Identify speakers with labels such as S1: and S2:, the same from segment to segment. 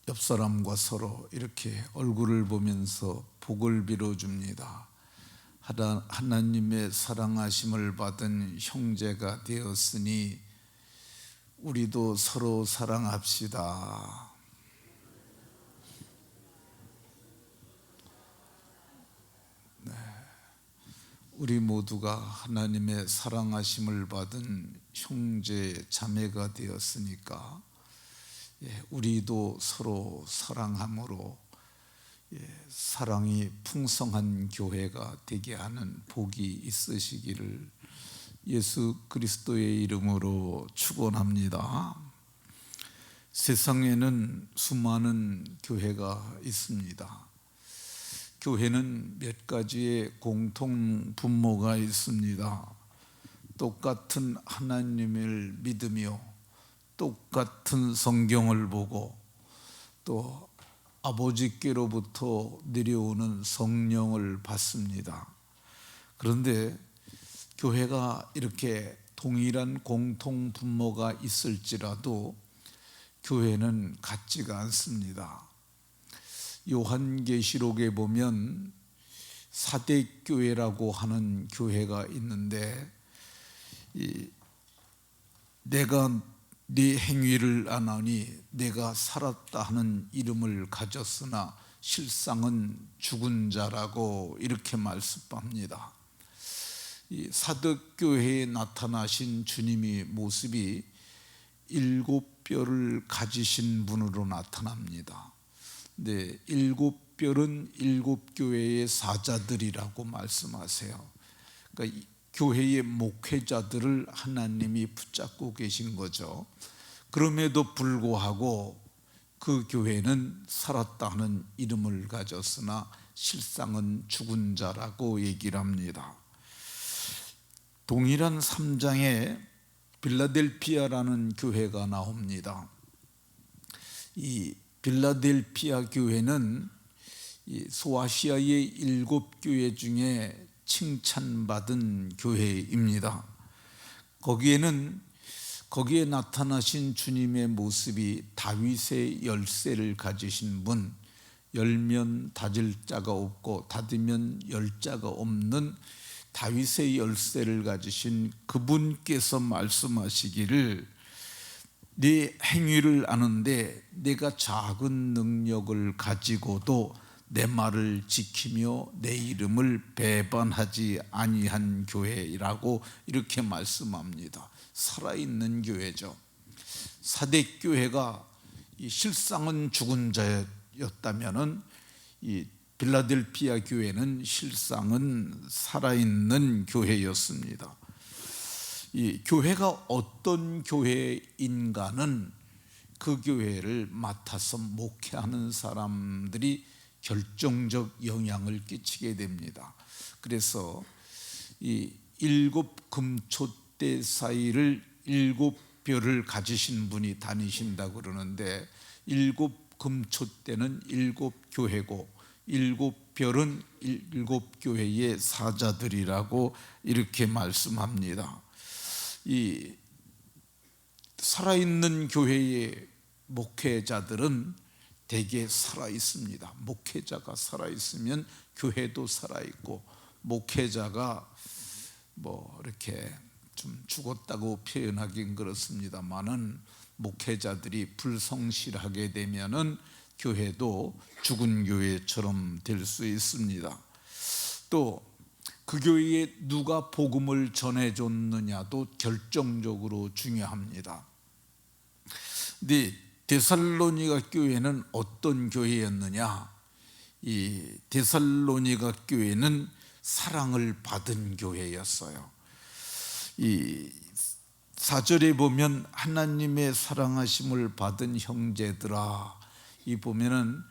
S1: 옆 사람과 서로 이렇게 얼굴을 보면서 복을 빌어줍니다. 하나님의 사랑하심을 받은 형제가 되었으니 우리도 서로 사랑합시다. 우리 모두가 하나님의 사랑하심을 받은 형제 자매가 되었으니까 우리도 서로 사랑함으로 사랑이 풍성한 교회가 되게 하는 복이 있으시기를 예수 그리스도의 이름으로 축원합니다. 세상에는 수많은 교회가 있습니다. 교회는 몇 가지의 공통 분모가 있습니다. 똑같은 하나님을 믿으며 똑같은 성경을 보고 또 아버지께로부터 내려오는 성령을 받습니다. 그런데 교회가 이렇게 동일한 공통 분모가 있을지라도 교회는 같지가 않습니다. 요한계시록에 보면 사대교회라고 하는 교회가 있는데 내가 네 행위를 아나니 내가 살았다 하는 이름을 가졌으나 실상은 죽은 자라고 이렇게 말씀합니다. 이 사대교회에 나타나신 주님의 모습이 7뼈를 가지신 분으로 나타납니다. 네, 7뼈는 7교회의 사자들이라고 말씀하세요. 그러니까 교회의 목회자들을 하나님이 붙잡고 계신 거죠. 그럼에도 불구하고 그 교회는 살았다 하는 이름을 가졌으나 실상은 죽은 자라고 얘기를 합니다. 동일한 3장에 빌라델피아라는 교회가 나옵니다. 이 빌라델피아 교회는 소아시아의 7교회 중에 칭찬받은 교회입니다. 거기에 나타나신 주님의 모습이 다윗의 열쇠를 가지신 분, 열면 닫을 자가 없고 닫으면 열 자가 없는 다윗의 열쇠를 가지신 그분께서 말씀하시기를 네 행위를 아는데 내가 작은 능력을 가지고도 내 말을 지키며 내 이름을 배반하지 아니한 교회라고 이렇게 말씀합니다. 살아있는 교회죠. 사대교회가 실상은 죽은 자였다면 이 빌라델피아 교회는 실상은 살아있는 교회였습니다. 이 교회가 어떤 교회인가는 그 교회를 맡아서 목회하는 사람들이 결정적 영향을 끼치게 됩니다. 그래서 이 7금초대 사이를 7뼈를 가지신 분이 다니신다고 그러는데 7금초대는 7교회고 7뼈는 7교회의 사자들이라고 이렇게 말씀합니다. 이 살아있는 교회의 목회자들은 대개 살아있습니다. 목회자가 살아있으면 교회도 살아있고, 목회자가 이렇게 좀 죽었다고 표현하긴 그렇습니다만은 목회자들이 불성실하게 되면은 교회도 죽은 교회처럼 될 수 있습니다. 또 그 교회에 누가 복음을 전해줬느냐도 결정적으로 중요합니다. 근데 데살로니가 교회는 어떤 교회였느냐? 이 데살로니가 교회는 사랑을 받은 교회였어요. 이 4절에 보면 하나님의 사랑하심을 받은 형제들아, 이 보면은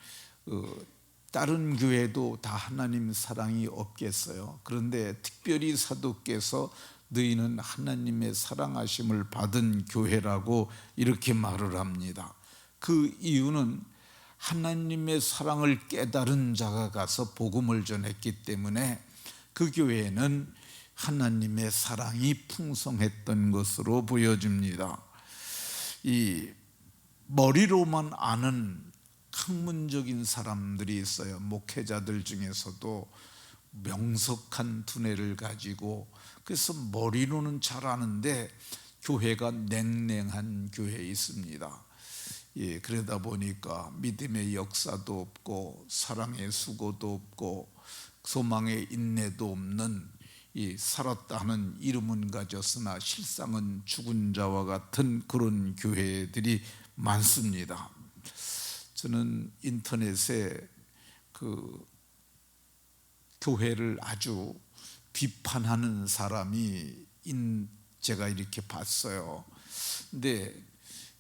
S1: 다른 교회도 다 하나님 사랑이 없겠어요. 그런데 특별히 사도께서 너희는 하나님의 사랑하심을 받은 교회라고 이렇게 말을 합니다. 그 이유는 하나님의 사랑을 깨달은 자가 가서 복음을 전했기 때문에 그 교회에는 하나님의 사랑이 풍성했던 것으로 보여집니다. 이 머리로만 아는 학문적인 사람들이 있어요. 목회자들 중에서도 명석한 두뇌를 가지고, 그래서 머리로는 잘 아는데 교회가 냉랭한 교회에 있습니다. 예, 그러다 보니까 믿음의 역사도 없고 사랑의 수고도 없고 소망의 인내도 없는, 이 살았다 하는 이름은 가졌으나 실상은 죽은 자와 같은 그런 교회들이 많습니다. 저는 인터넷에 그 교회를 아주 비판하는 사람이 제가 이렇게 봤어요. 근데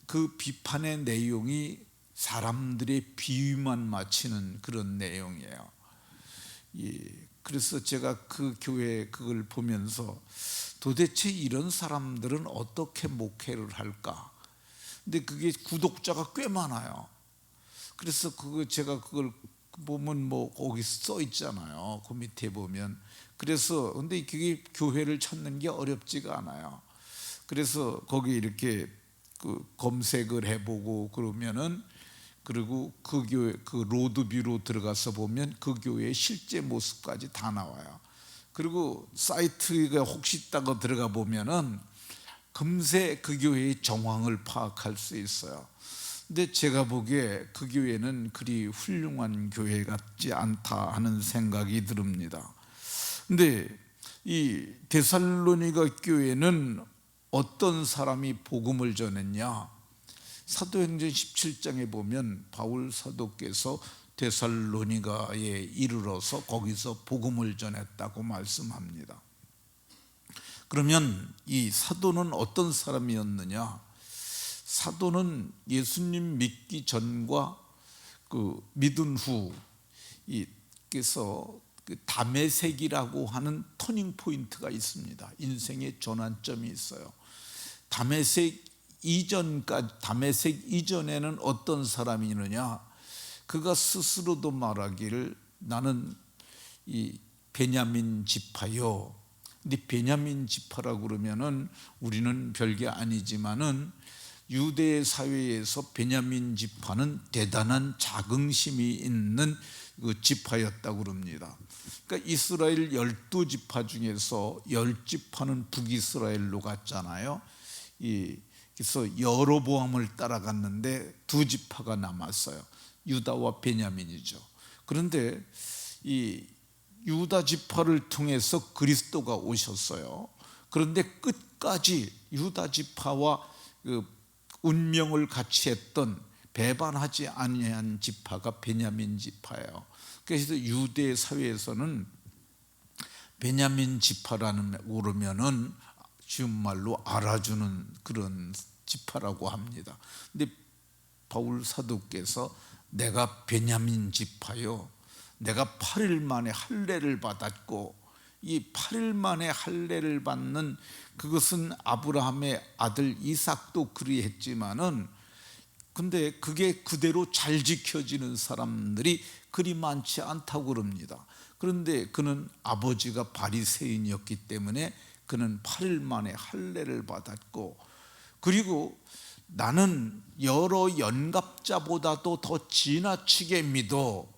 S1: 그 비판의 내용이 사람들의 비위만 맞추는 그런 내용이에요. 그래서 제가 그 교회 그걸 보면서 도대체 이런 사람들은 어떻게 목회를 할까? 근데 그게 구독자가 꽤 많아요. 그래서 제가 그걸 보면 뭐 거기 써 있잖아요. 그 밑에 보면. 그래서 근데 그게 교회를 찾는 게 어렵지가 않아요. 그래서 거기 이렇게 그 검색을 해보고 그러면은, 그리고 그 교회 그 로드뷰로 들어가서 보면 그 교회의 실제 모습까지 다 나와요. 그리고 사이트가 혹시 있다고 들어가 보면은 금세 그 교회의 정황을 파악할 수 있어요. 근데 제가 보기에 그 교회는 그리 훌륭한 교회 같지 않다 하는 생각이 듭니다. 근데 이 데살로니가 교회는 어떤 사람이 복음을 전했냐? 사도행전 17장에 보면 바울 사도께서 데살로니가에 이르러서 거기서 복음을 전했다고 말씀합니다. 그러면 이 사도는 어떤 사람이었느냐? 사도는 예수님 믿기 전과 그 믿은 후, 그래서 그 다메섹이라고 하는 터닝 포인트가 있습니다. 인생의 전환점이 있어요. 다메섹 이전에는 어떤 사람이느냐? 그가 스스로도 말하기를 나는 이 베냐민 지파요. 근데 베냐민 지파라고 그러면은 우리는 별게 아니지만은 유대 사회에서 베냐민 지파는 대단한 자긍심이 있는 그 지파였다고 그럽니다. 그러니까 이스라엘 12지파 중에서 10지파는 북이스라엘로 갔잖아요. 그래서 여로보암을 따라갔는데 2지파가 남았어요. 유다와 베냐민이죠. 그런데 이 유다 지파를 통해서 그리스도가 오셨어요. 그런데 끝까지 유다 지파와 그 운명을 같이 했던 배반하지 아니한 지파가 베냐민 지파예요. 그래서 유대 사회에서는 베냐민 지파라는 오르면은 쉬운 말로 알아주는 그런 지파라고 합니다. 근데 바울 사도께서 내가 베냐민 지파요, 내가 8일 만에 할례를 받았고, 이 8일 만에 할례를 받는 그것은 아브라함의 아들 이삭도 그리했지만은, 근데 그게 그대로 잘 지켜지는 사람들이 그리 많지 않다고 그럽니다. 그런데 그는 아버지가 바리새인이었기 때문에 그는 8일 만에 할례를 받았고, 그리고 나는 여러 연갑자보다도 더 지나치게 믿어.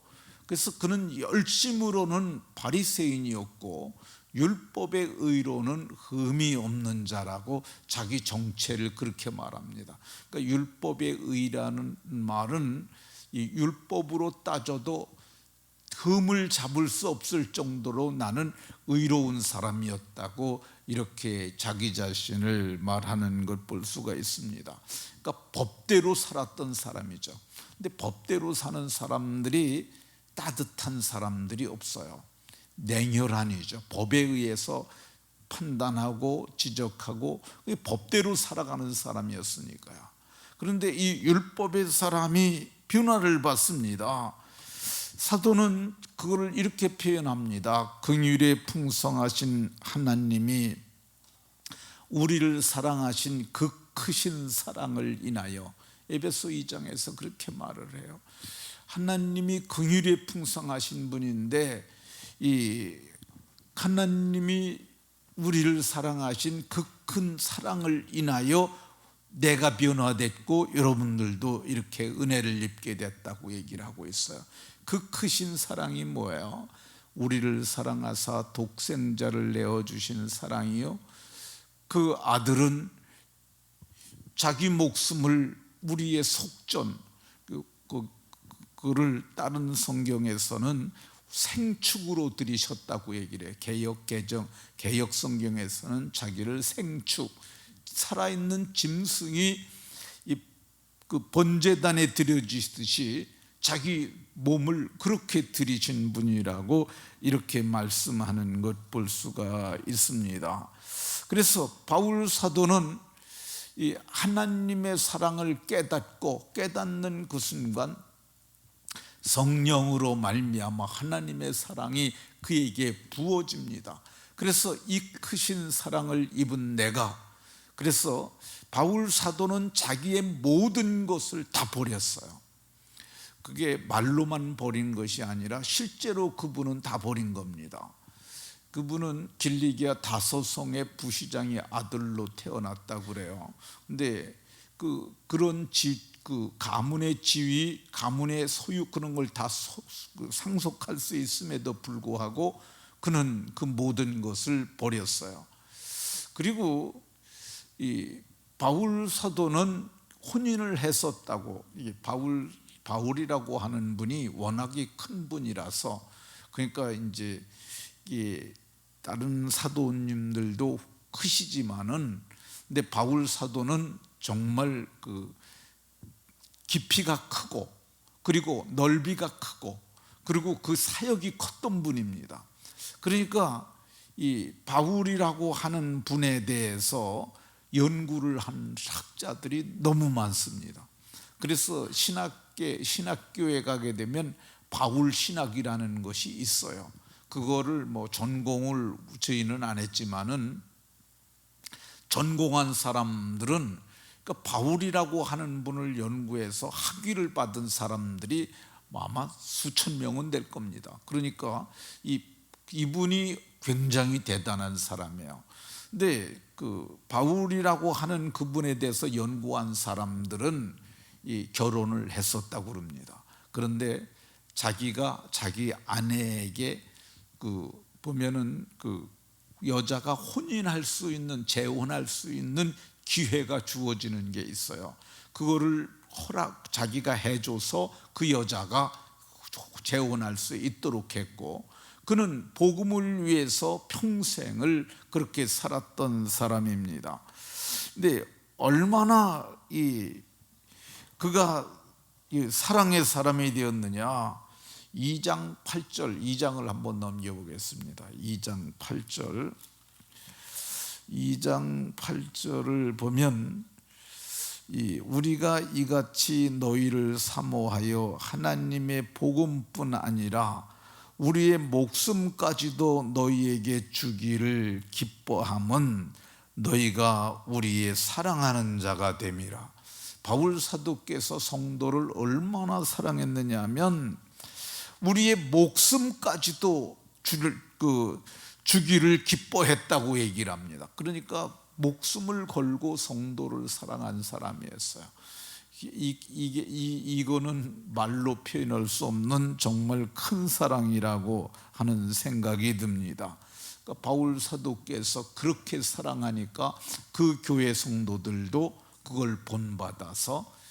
S1: 그래서 그는 열심으로는 바리새인이었고 율법의 의로는 흠이 없는 자라고 자기 정체를 그렇게 말합니다. 그러니까 율법의 의라는 말은 이 율법으로 따져도 흠을 잡을 수 없을 정도로 나는 의로운 사람이었다고 이렇게 자기 자신을 말하는 걸 볼 수가 있습니다. 그러니까 법대로 살았던 사람이죠. 근데 법대로 사는 사람들이 따뜻한 사람들이 없어요. 냉혈한이죠. 법에 의해서 판단하고 지적하고 법대로 살아가는 사람이었으니까요. 그런데 이 율법의 사람이 변화를 받습니다. 사도는 그걸 이렇게 표현합니다. 긍휼에 풍성하신 하나님이 우리를 사랑하신 그 크신 사랑을 인하여, 에베소 2장에서 그렇게 말을 해요. 하나님이 긍휼에 풍성하신 분인데 이 하나님이 우리를 사랑하신 그 큰 사랑을 인하여 내가 변화됐고 여러분들도 이렇게 은혜를 입게 됐다고 얘기를 하고 있어요. 그 크신 사랑이 뭐예요? 우리를 사랑하사 독생자를 내어주신 사랑이요, 그 아들은 자기 목숨을 우리의 속전, 그를 다른 성경에서는 생축으로 들이셨다고 얘기를 해요. 개역 성경에서는 자기를 생축, 살아있는 짐승이 그 번제단에 드려지듯이 자기 몸을 그렇게 드리신 분이라고 이렇게 말씀하는 것 볼 수가 있습니다. 그래서 바울 사도는 이 하나님의 사랑을 깨닫는 그 순간 성령으로 말미암아 하나님의 사랑이 그에게 부어집니다. 그래서 이 크신 사랑을 입은 내가, 그래서 바울 사도는 자기의 모든 것을 다 버렸어요. 그게 말로만 버린 것이 아니라 실제로 그분은 다 버린 겁니다. 그분은 길리기아 다소성의 부시장의 아들로 태어났다고 그래요. 근데 그런 그 가문의 지위, 가문의 소유, 그런 걸 다 상속할 수 있음에도 불구하고 그는 그 모든 것을 버렸어요. 그리고 이 바울 사도는 혼인을 했었다고. 이게 바울이라고 하는 분이 워낙에 큰 분이라서, 그러니까 이제 다른 사도님들도 크시지만은, 근데 바울 사도는 정말 그 깊이가 크고 그리고 넓이가 크고 그리고 그 사역이 컸던 분입니다. 그러니까 이 바울이라고 하는 분에 대해서 연구를 한 학자들이 너무 많습니다. 그래서 신학교에 가게 되면 바울 신학이라는 것이 있어요. 그거를 뭐 전공을 저희는 안 했지만은 전공한 사람들은, 그러니까 바울이라고 하는 분을 연구해서 학위를 받은 사람들이 아마 수천 명은 될 겁니다. 그러니까 이분이 굉장히 대단한 사람이에요. 근데 그 바울이라고 하는 그분에 대해서 연구한 사람들은 결혼을 했었다고 그럽니다. 그런데 자기가 자기 아내에게 보면은 여자가 혼인할 수 있는, 재혼할 수 있는 기회가 주어지는 게 있어요. 그거를 자기가 해줘서 그 여자가 재혼할 수 있도록 했고, 그는 복음을 위해서 평생을 그렇게 살았던 사람입니다. 근데 얼마나 그가 사랑의 사람이 되었느냐. 2장 8절, 2장을 한번 넘겨보겠습니다. 2장 8절, 2장 8절을 보면 우리가 이같이 너희를 사모하여 하나님의 복음뿐 아니라 우리의 목숨까지도 너희에게 주기를 기뻐함은 너희가 우리의 사랑하는 자가 됨이라. 바울 사도께서 성도를 얼마나 사랑했느냐 하면 우리의 목숨까지도 주기를 기뻐했다고 얘기를 합니다. 그러니까 목숨을 걸고 성도를 사랑한 사람이었어요. 이거는 말로 표현할 수 없는 정말 큰 사랑이라고 하는 생각이 듭니다. 그러니까 바울 사도께서 그렇게 사랑하니까 그 교회 성도들도 그걸 본받아서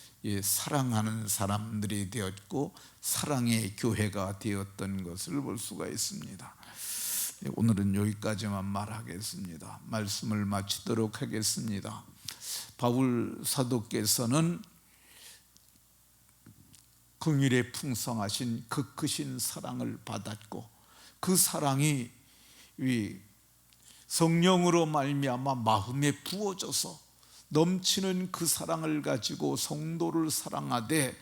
S1: 사랑하는 사람들이 되었고 사랑의 교회가 되었던 것을 볼 수가 있습니다. 오늘은 여기까지만 말하겠습니다. 말씀을 마치도록 하겠습니다. 바울 사도께서는 긍휼에 풍성하신 그 크신 사랑을 받았고, 그 사랑이 성령으로 말미암아 마음에 부어져서 넘치는 그 사랑을 가지고 성도를 사랑하되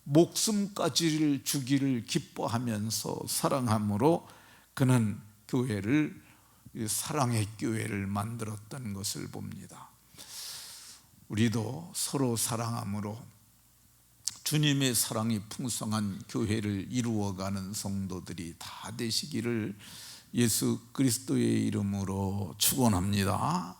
S1: 목숨까지를 주기를 기뻐하면서 사랑함으로 그는 교회를, 사랑의 교회를 만들었던 것을 봅니다. 우리도 서로 사랑함으로 주님의 사랑이 풍성한 교회를 이루어가는 성도들이 다 되시기를 예수 그리스도의 이름으로 축원합니다.